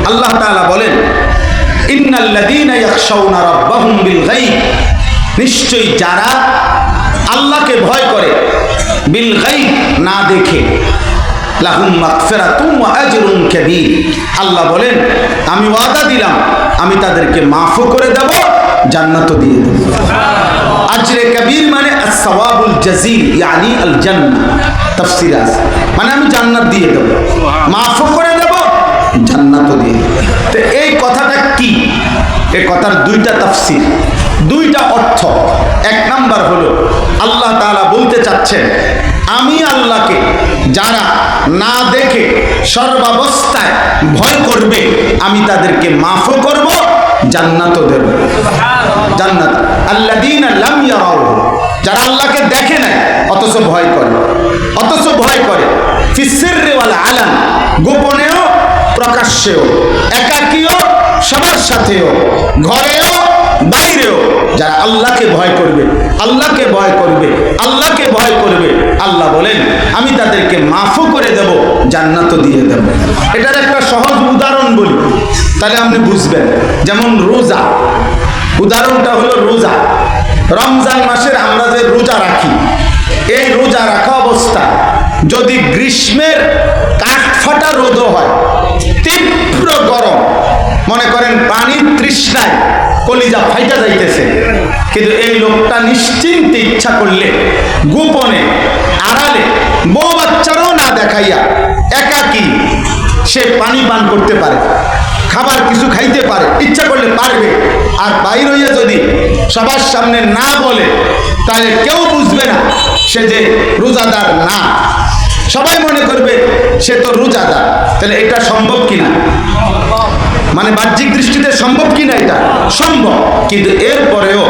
আল্লাহ তাআলা বলেন, ইন্নাল্লাযীনা ইয়াখশাউনা রাব্বাহুম বিল গায়ব, নিশ্চয়ই যারা আল্লাহকে ভয় করে বিল গায়ব, না দেখে, লাহুম মাগফিরাতুন ওয়া আজরুন কাবীর, আল্লাহ বলেন আমি ওয়াদা দিলাম আমি তাদেরকে মাফও করে দেব, জান্নাতও দিয়ে দেব। আজরে কবীর মানে as-সাওয়াবুল জাযীল, ইয়ানি আল জান্নাহ, তাফসীর আছে, মানে আমি জান্নাত দিয়ে দেব, মাফও করে দেব, জান্নাতও দিয়ে দেব। তো এই কথাটা কি? এই কথার দুইটা তাফসীর, দুইটা অর্থ। এক নাম্বার হলো আল্লাহ তাআলা বলতে চাচ্ছেন আমি আল্লাহকে যারা না দেখে সর্বাবস্থায় ভয় করবে আমি তাদেরকে মাফও করব, জান্নাতও দেব। জান্নাত আল্লাযীনা লাম ইয়ারাউ, যারা আল্লাহকে দেখে না অথচ ভয় করে, অথচ ভয় করে ফিস সিররি ওয়াল আলান, গোপনেও প্রকাশ্যেও, একাকীও সবার সাথেও, ঘরেও বাইরেও, যারা আল্লাহকে ভয় করবে, আল্লাহকে ভয় করবে, আল্লাহকে ভয় করবে, আল্লাহ বলেন আমি তাদেরকে মাফও করে দেব, জান্নাতও দিয়ে দেব। এটার একটা সহজ উদাহরণ বলি, তাহলে আপনি বুঝবেন। যেমন রোজা, উদাহরণটা হলো রোজা। রমজান মাসের আমরা যে রোজা রাখি, এই রোজা রাখা অবস্থা যদি গ্রীষ্মের কাঠফাটা রোদ হয়, তীব্র গরম, মনে করেন পানির তৃষ্ণায় কলিজা ফাইটা যাইতেছে, কিন্তু এই লোকটা নিশ্চিন্তে ইচ্ছা করলে গোপনে আড়ালে বউ বাচ্চারও না দেখাইয়া একাকী সে পানি পান করতে পারে, খাবার কিছু খাইতে পারে, ইচ্ছা করলে পারবে। আর বাইর হইয়া যদি সবার সামনে না বলে তাহলে কেউ বুঝবে না সে যে রোজাদার না, সবাই মনে করবে সে তো রোজাদার। তাহলে এটা সম্ভব কিনা? মানে বাহ্যিক দৃষ্টিতে সম্ভব কিনা? এটা সম্ভব। কিন্তু এরপরেও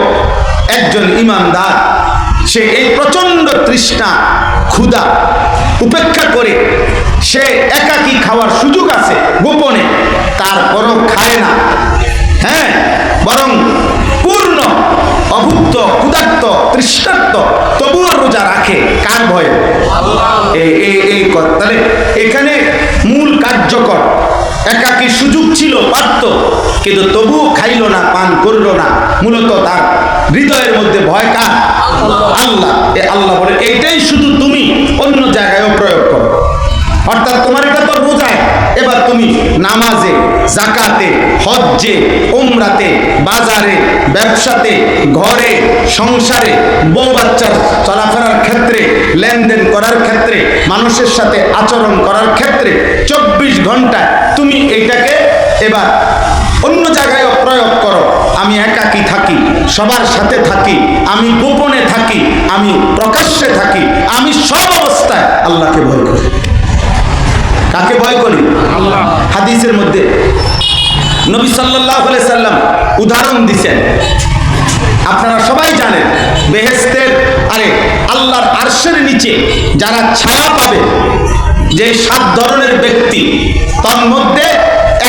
একজন ঈমানদার সে এই প্রচন্ড তৃষ্ণা ক্ষুধা উপেক্ষা করে সে একাকী খাওয়ার সুযোগ আছে গোপনে, তারপরও খায় না, হ্যাঁ, বরং পূর্ণ অভুক্ত ক্ষুধার্ত তৃষ্ণার্ত তবুও রোজা রাখে, কার ভয়ে? এই কথা। তাহলে এখানে মূল কার্যকর, একাকী সুযোগ ছিল, পারত, কিন্তু তবুও খাইল না, পান করল না, মূলত তার হৃদয়ের মধ্যে ভয় কার? আল্লাহ। আল্লাহ বলে এইটাই শুধু তুমি অন্য জায়গায়ও প্রয়োগ করো। অর্থাৎ তোমার এটা তো রোজায়, এবার তুমি নামাজে, যাকাতে, হজ্জে, উমরাতে, বাজারে, ব্যবসাতে, ঘরে, সংসারে, বউ বাচ্চার চলাফেরার ক্ষেত্রে, লেনদেন করার ক্ষেত্রে, মানুষের সাথে আচরণ করার ক্ষেত্রে 24 ঘন্টায় তুমি এইটাকে এবার অন্য জায়গায়ও প্রয়োগ করো। আমি একাকী থাকি, সবার সাথে থাকি, আমি গোপনে থাকি, আমি প্রকাশ্যে থাকি, আমি সব অবস্থায় আল্লাহকে ভয় করি। কাকে ভয় করি? আল্লাহ। হাদিসের মধ্যে নবী সাল্লাল্লাহু আলাইহি সাল্লাম উদাহরণ দিয়েছেন, আপনারা সবাই জানেন, বেহেশতের আল্লাহর আরশের নিচে যারা ছায়া পাবে, যে 7 ধরনের ব্যক্তি, তার মধ্যে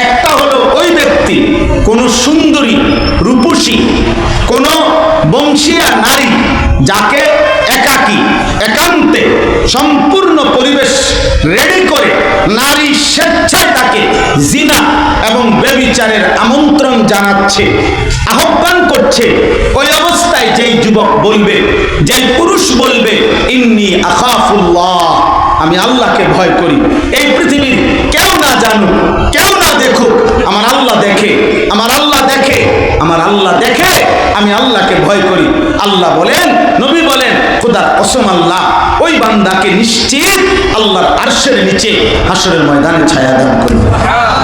একটা হলো ওই ব্যক্তি, কোন সুন্দরী রূপসী, কোন বংশীয়া নারী যাকে একাকী একান্তে সম্পূর্ণ পরিবেশ রেডি করে নারী স্বেচ্ছায় তাকে জিনা এবং ব্যভিচারের আমন্ত্রণ জানাচ্ছে, আহ্বান করছে। ওই অবস্থায় যেই যুবক বলবে, যেই পুরুষ বলবে ইন্নী আখাফুল্লাহ, আমি আল্লাহকে ভয় করি, এই পৃথিবীর কেউ না জানুক, কেউ না দেখুক, আমার আল্লাহ দেখে, আমার আল্লাহ দেখে, আমার আল্লাহ দেখে, আমি আল্লাহকে ভয় করি। আল্লাহ বলেন, নবী বলেন, খোদার কসম আল্লাহ ওই বান্দাকে নিশ্চিত আল্লাহর আরশের নিচে হাসরের ময়দানে ছায়া দান করবে।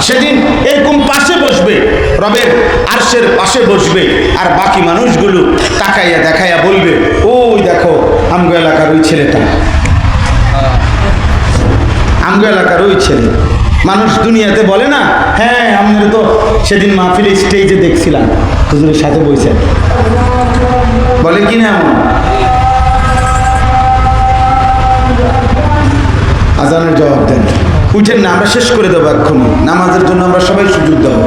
সেদিন এরকম পাশে বসবে, রবের আরশের পাশে বসবে, আর বাকি মানুষগুলো তাকাইয়া দেখাইয়া বলবে, ওই দেখো আমগো এলাকার ওই ছেলেটা, আমগো এলাকার ওই ছেলে। মানুষ দুনিয়াতে বলে না, হ্যাঁ আমরা তো সেদিন মাহফিলে স্টেজে দেখছিলাম, হুজুরের সাথে বইছেন, বলে কি না? এমন আজানের জবাব দেন, উঠেন না, আমরা শেষ করে দেবো এক্ষুনি, নামাজের জন্য আমরা সবাই সুযোগ দেবো।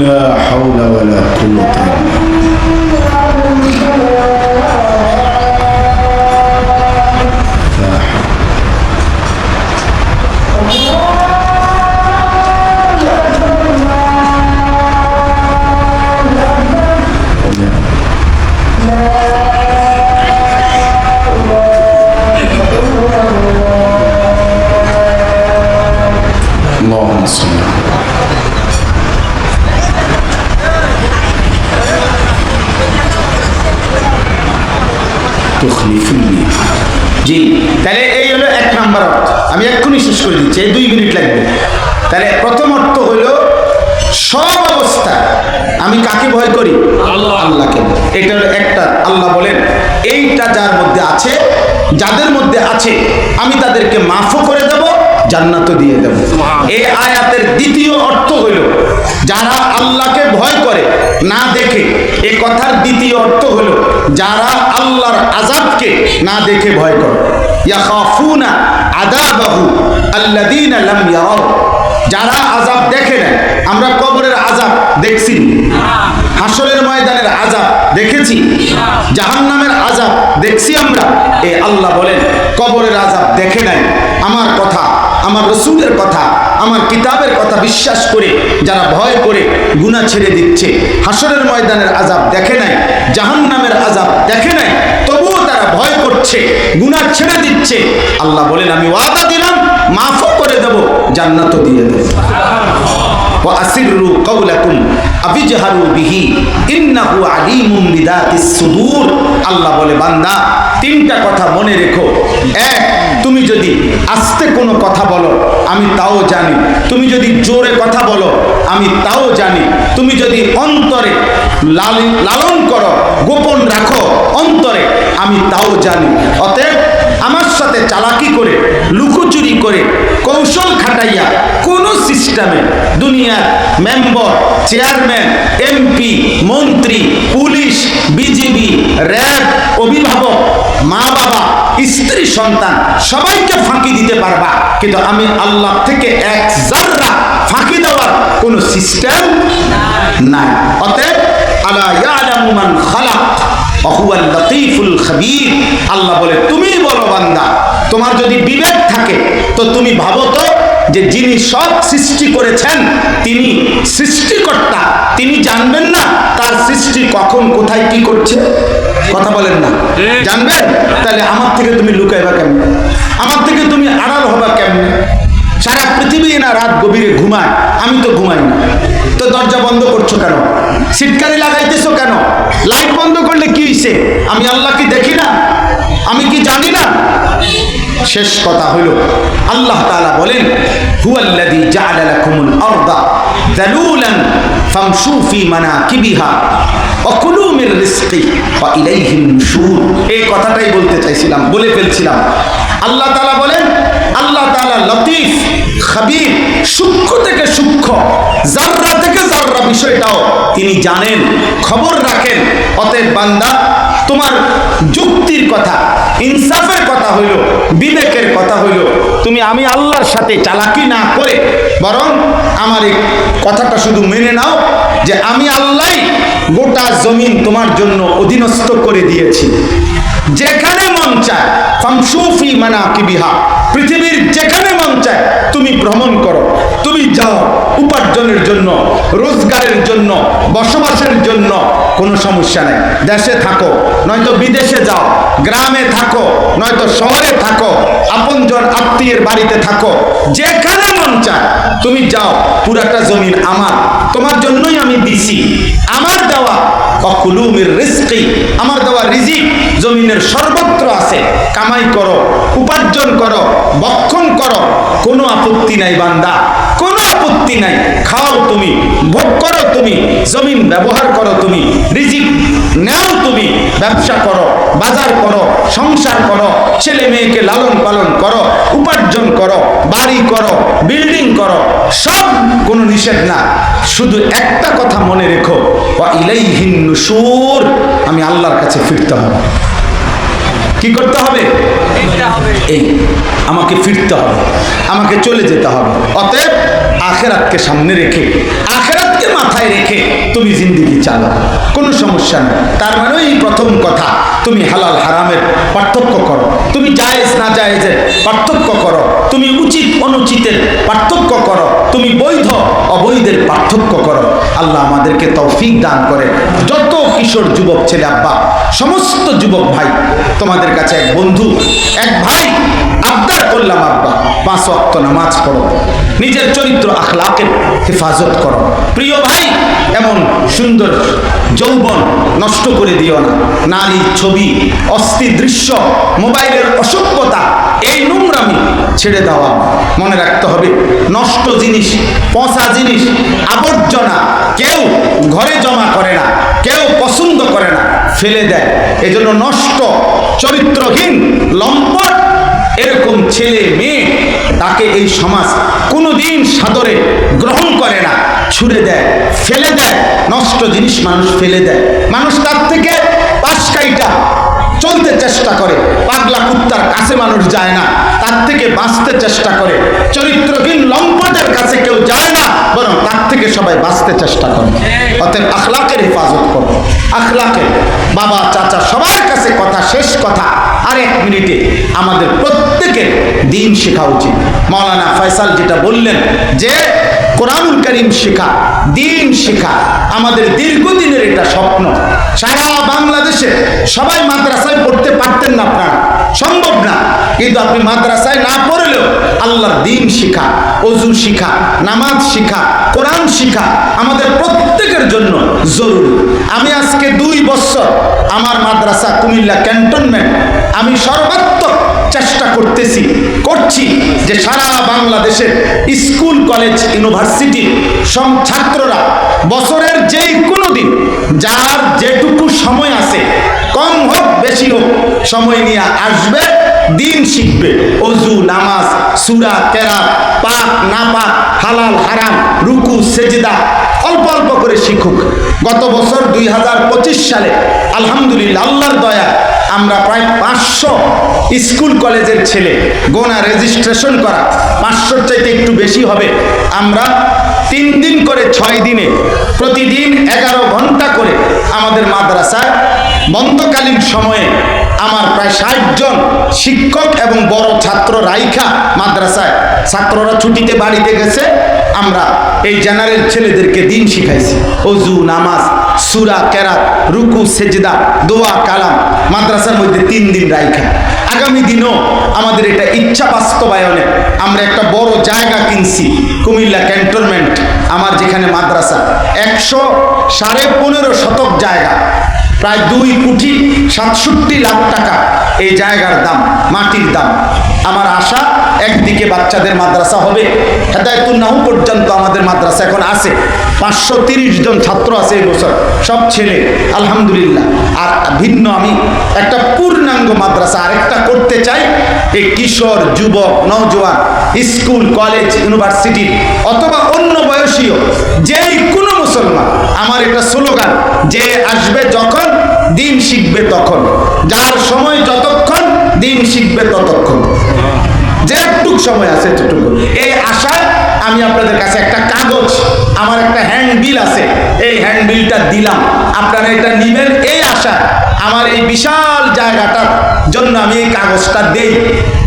লা হাওলা ওয়ালা কুওয়াতা اللهم صل জি, তাহলে এই হলো এক নাম্বার অর্থ। আমি এক্ষুনি শেষ করে দিচ্ছি, এই 2 মিনিট লাগবে। তাহলে প্রথম অর্থ হলো সব অবস্থা আমি কাকে ভয় করি? আল্লাহকে। এটা হলো একটা। আল্লাহ বলেন এইটা যার মধ্যে আছে, যাদের মধ্যে আছে আমি তাদেরকে মাফও করে দেব, জান্নাতও দিয়ে দেব। এই আয়াতের দ্বিতীয় অর্থ হইল যারা আল্লাহকে ভয় করে না দেখে। এই কথার দ্বিতীয় অর্থ হইল যারা আল্লাহর আযাবকে না দেখে ভয় করে। ইয়াখাফুনা আযাবাহু আল্লাযীনা লাম ইয়ারাউ, যারা আযাব দেখে না। আমরা কবরের আযাব দেখছি, হাসরের ময়দানের আযাব দেখেছি, জাহান্নামের আযাব দেখছি আমরা। এই আল্লাহ বলেন কবরের আযাব দেখে নাই, আমার কথা, আমার রাসূলের কথা, আমার কিতাবের কথা বিশ্বাস করে যারা ভয় করে গুনাহ ছেড়ে দিচ্ছে, হাসরের ময়দানের আযাব দেখে নাই, জাহান্নামের আযাব দেখে নাই, তবুও তারা ভয় করছে, গুনাহ ছেড়ে দিচ্ছে, আল্লাহ বলেন আমি ওয়াদা দিলাম মাফও করে দেব, জান্নাতও দিয়ে দেব। وأسروا قولكم أو اجهروا به إنه عليم بذات الصدور। আল্লাহ বলে বান্দা তিনটা কথা মনে রেখো। এক, তুমি যদি আস্তে কোনো কথা বলো আমি তাও জানি, তুমি যদি জোরে কথা বলো আমি তাও জানি, তুমি যদি অন্তরে লালন করো, গোপন রাখো অন্তরে, আমি তাও জানি। অতএব আমার সাথে চালাকি করে, লুকোচুরি করে, কৌশল খাটাইয়া কোন সিস্টেমে দুনিয়ার মেম্বার, চেয়ারম্যান, এমপি, মন্ত্রী, পুলিশ, বিজিবি, র্যাব, অভিভাবক, মা বাবা, স্ত্রী, সন্তান সবাইকে ফাঁকি দিতে পারবা, কিন্তু আমি আল্লাহ থেকে এক জাররা ফাঁকি দেওয়ার কোনো সিস্টেম নাই। অতএব আলা ইয়ালামু মান খালাক ওয়া হুয়াল লাতীফুল খাবীর। আল্লাহ বলে তুমি বলো বান্দা, তোমার যদি বিবেক থাকে তো তুমি ভাবো তো যে যিনি সব সৃষ্টি করেছেন তিনি সৃষ্টিকর্তা, তিনি জানবেন না তার সৃষ্টি কখন কোথায় কি করছে? কথা বলেন না, জানবেন? তাহলে আমার থেকে তুমি লুকাইবা কেমনে? আমার থেকে তুমি আড়াল হবা কেমনে? সারা পৃথিবী না রাত গভীরে ঘুমায়, আমি তো ঘুমাই না, তো দরজা বন্ধ করছো কেন? সিটকারি লাগাইতেছো কেন? লাইট বন্ধ করলে কি হইছে? আমি আল্লাহ কি দেখি না? আমি কি জানি না? শেষ কথা হলো আল্লাহ তাআলা বলেন হুয়াল্লাযী জাআলা লাকুমুল আরদা যালুলান ফামশু ফি মানাকিবিহা ওয়া কুলু মির রিজকি ওয়া ইলাইহিন নুশুর। এই কথাটাই বলতে চাইছিলাম, বলে ফেলছিলাম। আল্লাহ তাআলা বলেন আল্লাহ তাআলা লতিফ, খাবীর, সূক্ষ্ম থেকে সূক্ষ্ম, জাররা থেকে জাররা বিষয়টাও তিনি জানেন, খবর রাখেন। অতএব বান্দা তোমার যুক্তির কথা, ইনসাফের কথা হইল, বিবেকের কথা হইল, তুমি আমি আল্লাহর সাথে চালাকি না করে বরং আমার এই কথাটা শুধু মেনে নাও যে আমি আল্লাহই গোটা জমিন তোমার জন্য অধীনস্থ করে দিয়েছি। যেখানে মন চায় ফামশু ফি মানাকিবিহা, পৃথিবীর যেখানে মন চায় তুমি ভ্রমণ করো, তুমি যাও উপার্জনের জন্য, রোজগারের জন্য, বসবাসের জন্য, কোনো সমস্যা নেই। দেশে থাকো নয়তো বিদেশে যাও, গ্রামে থাকো নয়তো শহরে থাকো, আপনজন আত্মীয়ের বাড়িতে থাকো, যেখানে মন চায় তুমি যাও। পুরাটা জমিন আমার, তোমার জন্যই আমি দিছি। আমার দেওয়া ওয়াকুলু মির রিজকি, আমার দেওয়া রিজিক জমিনের সর্বত্র আছে। কামাই করো, উপার্জন করো, ভক্ষণ করো, কোনো আপত্তি নাই বান্দা, কোনো আপত্তি নাই। খাও তুমি, ভোগ করো তুমি, জমিন ব্যবহার করো তুমি, রিজিক নাও তুমি, ব্যবসা করো, বাজার করো, সংসার করো, ছেলে মেয়েকে লালন পালন করো, উপার্জন করো, বাড়ি করো, বিল্ডিং করো, সব কোনো নিষেধ না। শুধু একটা কথা মনে রেখো ওয়া ইলাইহিন নুশুর, আমি আল্লাহর কাছে ফিরতে হবে। কি করতে হবে? এই আমাকে ফিরতে হবে, আমাকে চলে যেতে হবে। অতএব আখিরাতকে সামনে রেখে, আখিরাতকে এটাকে মাথায় রেখে তুমি জিন্দেগি চালাও, কোনো সমস্যা নেই। তার মানে এই প্রথম কথা, তুমি হালাল হারামের পার্থক্য করো, তুমি জায়েজ না জায়েজের পার্থক্য করো, তুমি উচিত অনুচিতের পার্থক্য করো, তুমি বৈধ অবৈধের পার্থক্য করো। আল্লাহ আমাদেরকে তৌফিক দান করে। যত কিশোর যুবক ছেলে আব্বা, সমস্ত যুবক ভাই, তোমাদের কাছে এক বন্ধু, এক ভাই আবদার করলাম, আব্বা 5 ওয়াক্ত নামাজ পড়ো, নিজের চরিত্র আখলাকের হেফাজত করো। প্রিয় ভাই, এমন সুন্দর যৌবন নষ্ট করে দিও না। নারী ছবি, অস্থির দৃশ্য, মোবাইলের অসভ্যতা, এই নোংরামি ছেড়ে দেওয়া। মনে রাখতে হবে, নষ্ট জিনিস, পচা জিনিস, আবর্জনা কেউ ঘরে জমা করে না, কেউ পছন্দ করে না, ফেলে দেয়। এজন্য নষ্ট, চরিত্রহীন, লম্পট এরকম ছেলে মেয়ে, তাকে এই সমাজ কোনোদিন সাদরে গ্রহণ করে না, ছুড়ে দেয়, ফেলে দেয়। নষ্ট জিনিস মানুষ ফেলে দেয়, মানুষ তার থেকে পাশ কাইটা চলতে চেষ্টা করে। পাগলা কুত্তার কাছে মানুষ যায় না, তার থেকে বাঁচতে চেষ্টা করে। চরিত্রহীন লম্পটের কাছে কেউ যায় না, বরং তার থেকে সবাই বাঁচতে চেষ্টা করে। অতএব আখলাকের হেফাজত করো, আখলাকের। বাবা চাচা সবার কাছে কথা, শেষ কথা, আর 1 মিনিটে, আমাদের প্রত্যেকের দিন শেখা উচিত। মাওলানা ফয়সাল যেটা বললেন যে কোরআনুল কারীম শেখা, দিন শেখা, আমাদের দীর্ঘদিনের এটা স্বপ্ন। সারা বাংলাদেশে সবাই মাদ্রাসায় পড়তে পারতেন না, আপনারা সম্ভব না, কিন্তু আপনি মাদ্রাসায় না পড়লেও আল্লাহর দিন শিখা, ওযু শিখা, নামাজ শিখা, কোরআন শিখা আমাদের প্রত্যেকের জন্য জরুরি। আমি আজকে 2 বছর আমার মাদ্রাসা কুমিল্লা ক্যান্টনমেন্ট, আমি সর্বাত্মক চেষ্টা করছি যে সারা বাংলাদেশের স্কুল কলেজ ইউনিভার্সিটির সব ছাত্ররা বছরের যেই কোনো দিন যার যেটুকু সময় আছে, কম হোক বেশি হোক, সময় নিয়ে আসবে, দিন শিখবে। ওযু, নামাজ, সূরা, কেরাত, পাক না পাক, হালাল হারাম, রুকু সেজদা অল্প অল্প করে শিখুক। গত বছর 2025 সালে আলহামদুলিল্লাহ আল্লাহর দয়া আমরা প্রায় 500 স্কুল কলেজের ছেলে, গোনা রেজিস্ট্রেশন করা 500-র চাইতে একটু বেশি হবে। আমরা 3 দিন করে 6 দিনে প্রতিদিন 11 ঘন্টা করে আমাদের মাদ্রাসায় বন্ধকালীন সময়ে আমার প্রায় 60 জন শিক্ষক এবং বড় ছাত্র রাইখা মাদ্রাসায়, ছাত্ররা ছুটিতে বাড়িতে গেছে, আমরা এই জেনারেল ছেলেদেরকে দিন শিখাইছি। ওযু, নামাজ, সূরা, কেরাত, রুকু, সেজদা, দোয়া, কালাম মাদ্রাসার মধ্যে 3 দিন রাইখা। আগামী দিনও আমাদের এটা ইচ্ছা বাস্তবায়নে আমরা একটা বড় জায়গা কিনছি, কুমিল্লা ক্যান্টনমেন্ট, আমার যেখানে মাদ্রাসা 115 শতক জায়গা, প্রায় 2,67 লাখ টাকা এই জায়গার দাম, মাটির দাম। আমার আশা একদিকে বাচ্চাদের মাদ্রাসা হবে, হেদায়েতুন নাহু পর্যন্ত আমাদের মাদ্রাসা এখন আছে, 530 জন ছাত্র আছে এই বছর, সব ছেলে আলহামদুলিল্লাহ। আর ভিন্ন আমি একটা পূর্ণাঙ্গ মাদ্রাসা আরেকটা করতে চাই। এই কিশোর, যুবক, নওজোয়ান, স্কুল কলেজ ইউনিভার্সিটি অথবা অন্য বয়সীয় যেই কোনো মুসলমান, আমার এটা স্লোগান, যে আসবে যখন দিন শিখবে তখন, যার সময় যতক্ষণ দিন শিখবে ততক্ষণ, যেটুক সময় আছে এতটুকু। এই আশায় আমি আপনাদের কাছে একটা কাগজ, আমার একটা হ্যান্ডবিল আছে, এই হ্যান্ডবিলটা দিলাম, আপনারা এটা নেবেন এই আশা। আমার এই বিশাল জায়গাটার জন্য আমি এই কাগজটা দেই।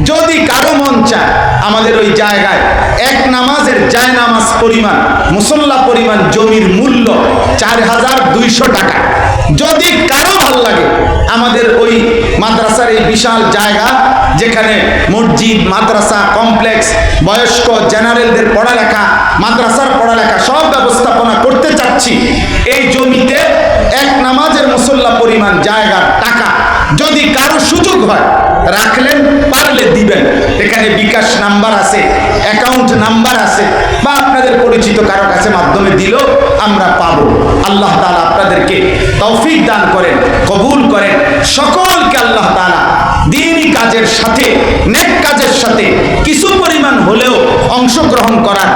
যদি কারো মন চায় আমাদের ওই জায়গায় এক নামাজের জায়নামাজ পরিমাণ, মুসল্লা পরিমাণ জমির মূল্য 4200 টাকা। যদি কারো ভালো লাগে আমাদের ওই মাদ্রাসার এই বিশাল জায়গা, যেখানে মসজিদ, মাদ্রাসা কমপ্লেক্স, বয়স্ক জেনারেলদের পড়ালেখা, মাদ্রাসার পড়ালেখা সব ব্যবস্থাপনা করতে চাচ্ছি, এই জমিতে এক নামাজের মুসল্লা পরিমাণ জায়গার টাকা যদি কারো সুযোগ হয় রাখলেন, পারলে দিবেন। এখানে বিকাশ নাম্বার আছে, অ্যাকাউন্ট নাম্বার আছে, বা আপনাদের পরিচিত কারো কাছে মাধ্যমে দিলেও আমরা পাবো। আল্লাহ তাআলা আপনাদেরকে তৌফিক দান করেন, কবুল করেন। সকলকে আল্লাহ তাআলা দ্বীনি কাজের সাথে, নেক কাজের সাথে কিছু পরিমাণ হলেও অংশগ্রহণ করার